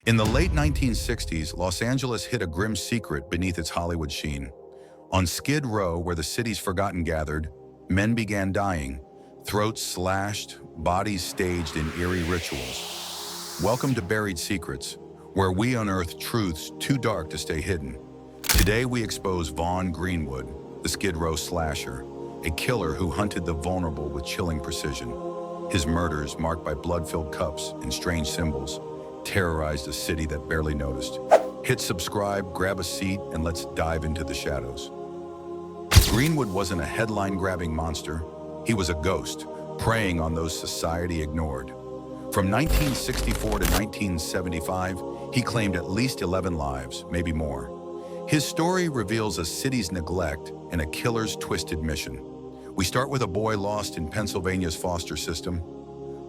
In the late 1960s, Los Angeles hid a grim secret beneath its Hollywood sheen. On Skid Row, where the city's forgotten gathered, men began dying, throats slashed, bodies staged in eerie rituals. Welcome to Buried Secrets, where we unearth truths too dark to stay hidden. Today we expose Vaughn Greenwood, the Skid Row slasher, a killer who hunted the vulnerable with chilling precision. His murders, marked by blood-filled cups and strange symbols, terrorized a city that barely noticed. Hit subscribe, grab a seat, and let's dive into the shadows. Greenwood wasn't a headline-grabbing monster. He was a ghost, preying on those society ignored. From 1964 to 1975, he claimed at least 11 lives, maybe more. His story reveals a city's neglect and a killer's twisted mission. We start with a boy lost in Pennsylvania's foster system.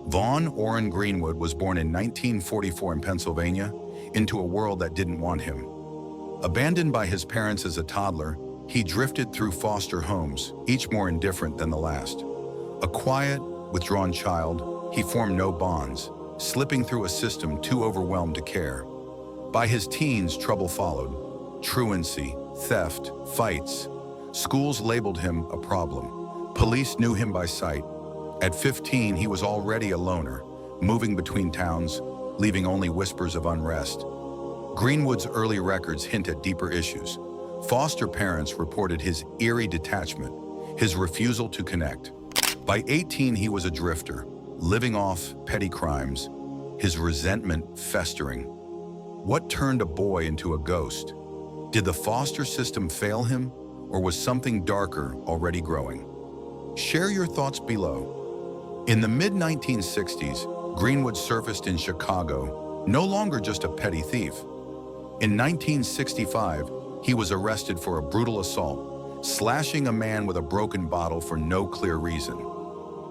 Vaughn Orin Greenwood was born in 1944 in Pennsylvania into a world that didn't want him. Abandoned by his parents as a toddler, he drifted through foster homes, each more indifferent than the last. A quiet, withdrawn child, he formed no bonds, slipping through a system too overwhelmed to care. By his teens, trouble followed. Truancy, theft, fights. Schools labeled him a problem. Police knew him by sight. At 15, he was already a loner, moving between towns, leaving only whispers of unrest. Greenwood's early records hint at deeper issues. Foster parents reported his eerie detachment, his refusal to connect. By 18, he was a drifter, living off petty crimes, his resentment festering. What turned a boy into a ghost? Did the foster system fail him, or was something darker already growing? Share your thoughts below. In the mid-1960s, Greenwood surfaced in Chicago, no longer just a petty thief. In 1965, he was arrested for a brutal assault, slashing a man with a broken bottle for no clear reason.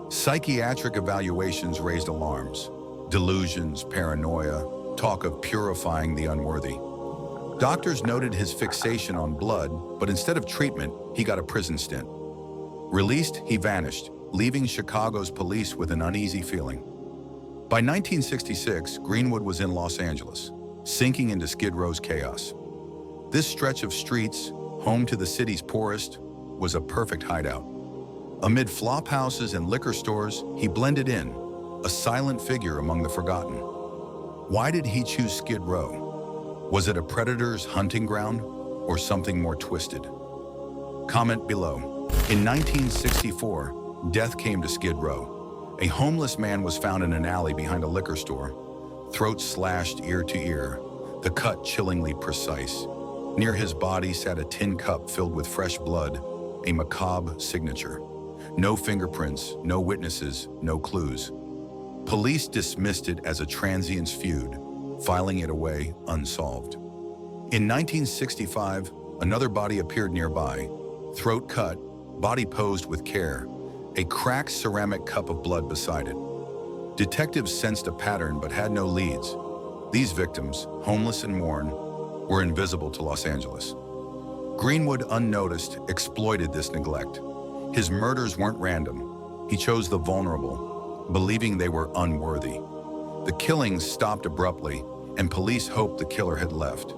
Psychiatric evaluations raised alarms. Delusions, paranoia, talk of purifying the unworthy. Doctors noted his fixation on blood, but instead of treatment, he got a prison stint. Released, he vanished, leaving Chicago's police with an uneasy feeling. By 1966, Greenwood was in Los Angeles, sinking into Skid Row's chaos. This stretch of streets, home to the city's poorest, was a perfect hideout. Amid flop houses and liquor stores, he blended in, a silent figure among the forgotten. Why did he choose Skid Row? Was it a predator's hunting ground, or something more twisted? Comment below. In 1964, death came to Skid Row. A homeless man was found in an alley behind a liquor store, throat slashed ear to ear, the cut chillingly precise. Near his body sat a tin cup filled with fresh blood, a macabre signature. No fingerprints, no witnesses, no clues. Police dismissed it as a transient's feud, filing it away unsolved. In 1965, another body appeared nearby, throat cut, body posed with care, a cracked ceramic cup of blood beside it. Detectives sensed a pattern but had no leads. These victims, homeless and worn, were invisible to Los Angeles. Greenwood, unnoticed, exploited this neglect. His murders weren't random. He chose the vulnerable, believing they were unworthy. The killings stopped abruptly, and police hoped the killer had left.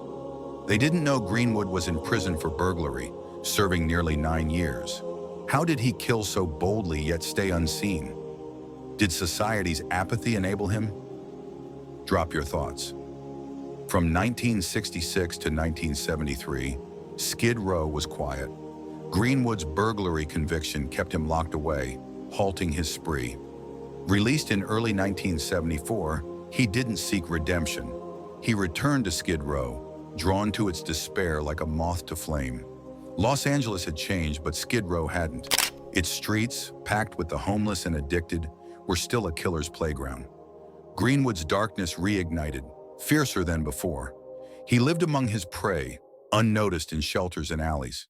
They didn't know Greenwood was in prison for burglary, serving nearly 9 years. How did he kill so boldly yet stay unseen? Did society's apathy enable him? Drop your thoughts. From 1966 to 1973, Skid Row was quiet. Greenwood's burglary conviction kept him locked away, halting his spree. Released in early 1974, he didn't seek redemption. He returned to Skid Row, drawn to its despair like a moth to flame. Los Angeles had changed, but Skid Row hadn't. Its streets, packed with the homeless and addicted, were still a killer's playground. Greenwood's darkness reignited, fiercer than before. He lived among his prey, unnoticed in shelters and alleys.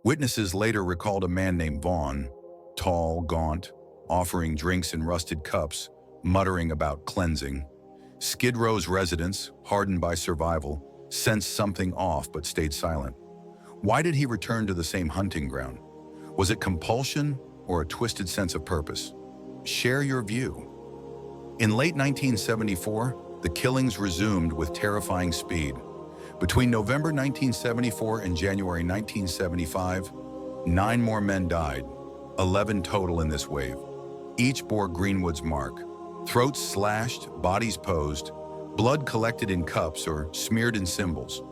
Witnesses later recalled a man named Vaughn, tall, gaunt, offering drinks in rusted cups, muttering about cleansing. Skid Row's residents, hardened by survival, sensed something off but stayed silent. Why did he return to the same hunting ground? Was it compulsion or a twisted sense of purpose? Share your view. In late 1974, the killings resumed with terrifying speed. Between November 1974 and January 1975, 9 more men died, 11 total in this wave. Each bore Greenwood's mark. Throats slashed, bodies posed, blood collected in cups or smeared in symbols.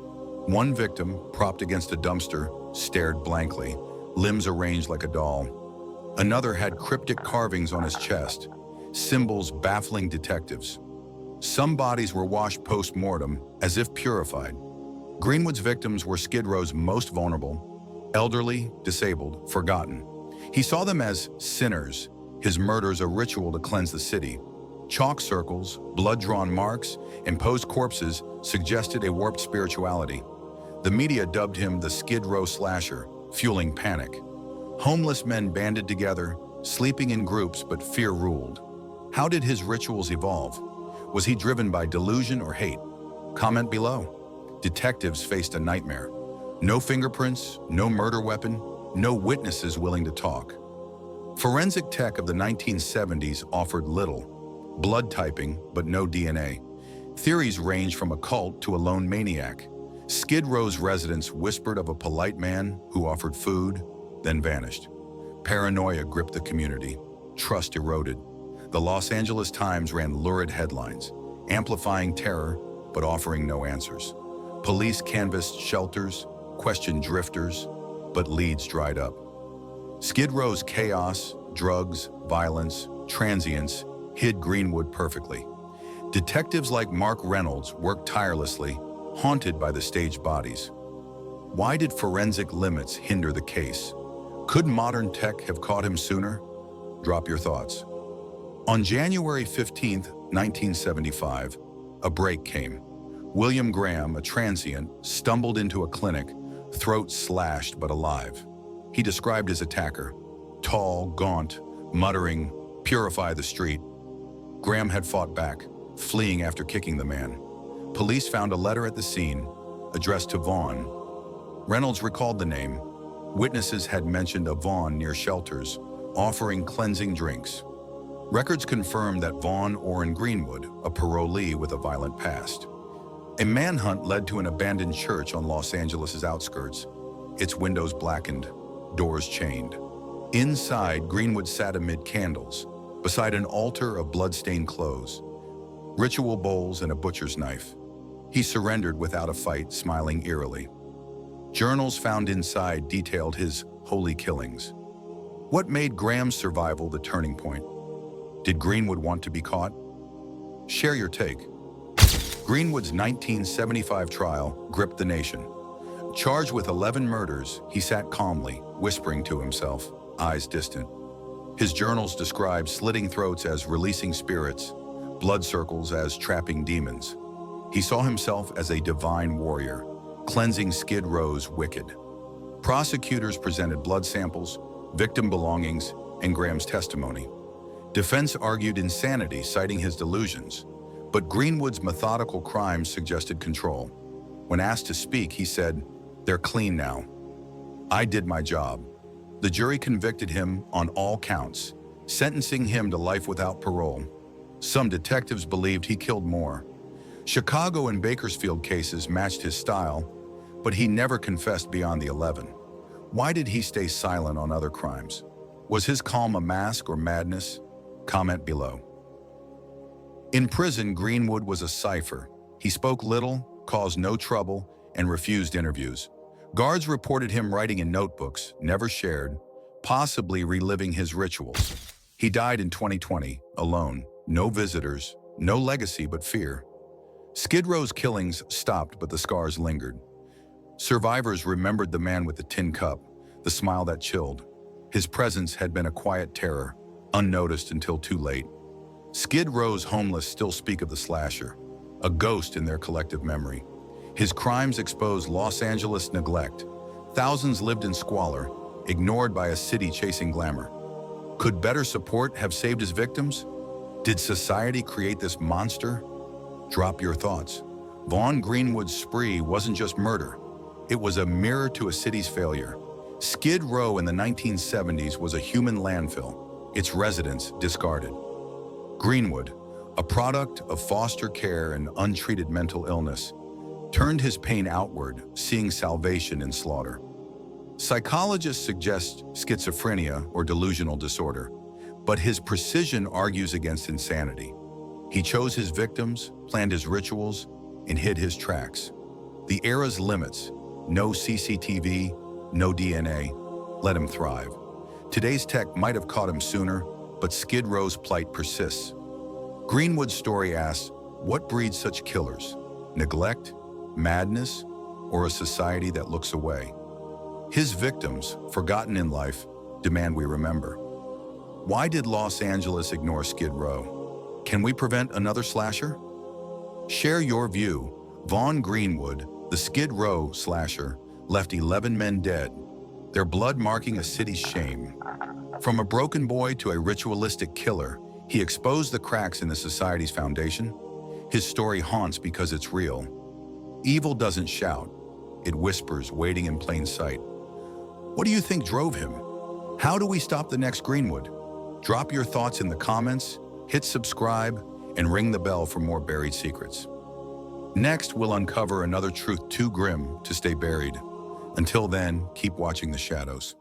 One victim, propped against a dumpster, stared blankly, limbs arranged like a doll. Another had cryptic carvings on his chest, symbols baffling detectives. Some bodies were washed post-mortem, as if purified. Greenwood's victims were Skid Row's most vulnerable, elderly, disabled, forgotten. He saw them as sinners, his murders a ritual to cleanse the city. Chalk circles, blood-drawn marks, and posed corpses suggested a warped spirituality. The media dubbed him the Skid Row slasher, fueling panic. Homeless men banded together, sleeping in groups, but fear ruled. How did his rituals evolve? Was he driven by delusion or hate? Comment below. Detectives faced a nightmare. No fingerprints, no murder weapon, no witnesses willing to talk. Forensic tech of the 1970s offered little. Blood typing, but no DNA. Theories ranged from a cult to a lone maniac. Skid Row's residents whispered of a polite man who offered food, then vanished. Paranoia gripped the community. Trust eroded. The Los Angeles Times ran lurid headlines, amplifying terror, but offering no answers. Police canvassed shelters, questioned drifters, but leads dried up. Skid Row's chaos, drugs, violence, transience hid Greenwood perfectly. Detectives like Mark Reynolds worked tirelessly, haunted by the staged bodies. Why did forensic limits hinder the case? Could modern tech have caught him sooner? Drop your thoughts. On January 15, 1975, a break came. William Graham, a transient, stumbled into a clinic, throat slashed but alive. He described his attacker, tall, gaunt, muttering, "Purify the street." Graham had fought back, fleeing after kicking the man. Police found a letter at the scene, addressed to Vaughn. Reynolds recalled the name. Witnesses had mentioned a Vaughn near shelters, offering cleansing drinks. Records confirmed that Vaughn Orin Greenwood, a parolee with a violent past. A manhunt led to an abandoned church on Los Angeles' outskirts, its windows blackened, doors chained. Inside, Greenwood sat amid candles, beside an altar of blood-stained clothes, ritual bowls and a butcher's knife. He surrendered without a fight, smiling eerily. Journals found inside detailed his holy killings. What made Graham's survival the turning point? Did Greenwood want to be caught? Share your take. Greenwood's 1975 trial gripped the nation. Charged with 11 murders, he sat calmly, whispering to himself, eyes distant. His journals described slitting throats as releasing spirits, blood circles as trapping demons. He saw himself as a divine warrior, cleansing Skid Row's wicked. Prosecutors presented blood samples, victim belongings, and Graham's testimony. Defense argued insanity, citing his delusions, but Greenwood's methodical crimes suggested control. When asked to speak, he said, "They're clean now. I did my job." The jury convicted him on all counts, sentencing him to life without parole. Some detectives believed he killed more. Chicago and Bakersfield cases matched his style, but he never confessed beyond the 11. Why did he stay silent on other crimes? Was his calm a mask or madness? Comment below. In prison, Greenwood was a cipher. He spoke little, caused no trouble, and refused interviews. Guards reported him writing in notebooks, never shared, possibly reliving his rituals. He died in 2020, alone, no visitors, no legacy but fear. Skid Row's killings stopped, but the scars lingered. Survivors remembered the man with the tin cup, the smile that chilled. His presence had been a quiet terror, unnoticed until too late. Skid Row's homeless still speak of the slasher, a ghost in their collective memory. His crimes exposed Los Angeles neglect. Thousands lived in squalor, ignored by a city chasing glamour. Could better support have saved his victims? Did society create this monster? Drop your thoughts. Vaughn Greenwood's spree wasn't just murder. It was a mirror to a city's failure. Skid Row in the 1970s was a human landfill, its residents discarded. Greenwood, a product of foster care and untreated mental illness, turned his pain outward, seeing salvation in slaughter. Psychologists suggest schizophrenia or delusional disorder, but his precision argues against insanity. He chose his victims, planned his rituals, and hid his tracks. The era's limits, no CCTV, no DNA, let him thrive. Today's tech might have caught him sooner, but Skid Row's plight persists. Greenwood's story asks, what breeds such killers? Neglect, madness, or a society that looks away? His victims, forgotten in life, demand we remember. Why did Los Angeles ignore Skid Row? Can we prevent another slasher? Share your view. Vaughn Greenwood, the Skid Row slasher, left 11 men dead, their blood marking a city's shame. From a broken boy to a ritualistic killer, he exposed the cracks in the society's foundation. His story haunts because it's real. Evil doesn't shout. It whispers, waiting in plain sight. What do you think drove him? How do we stop the next Greenwood? Drop your thoughts in the comments, hit subscribe, and ring the bell for more buried secrets. Next, we'll uncover another truth too grim to stay buried. Until then, keep watching the shadows.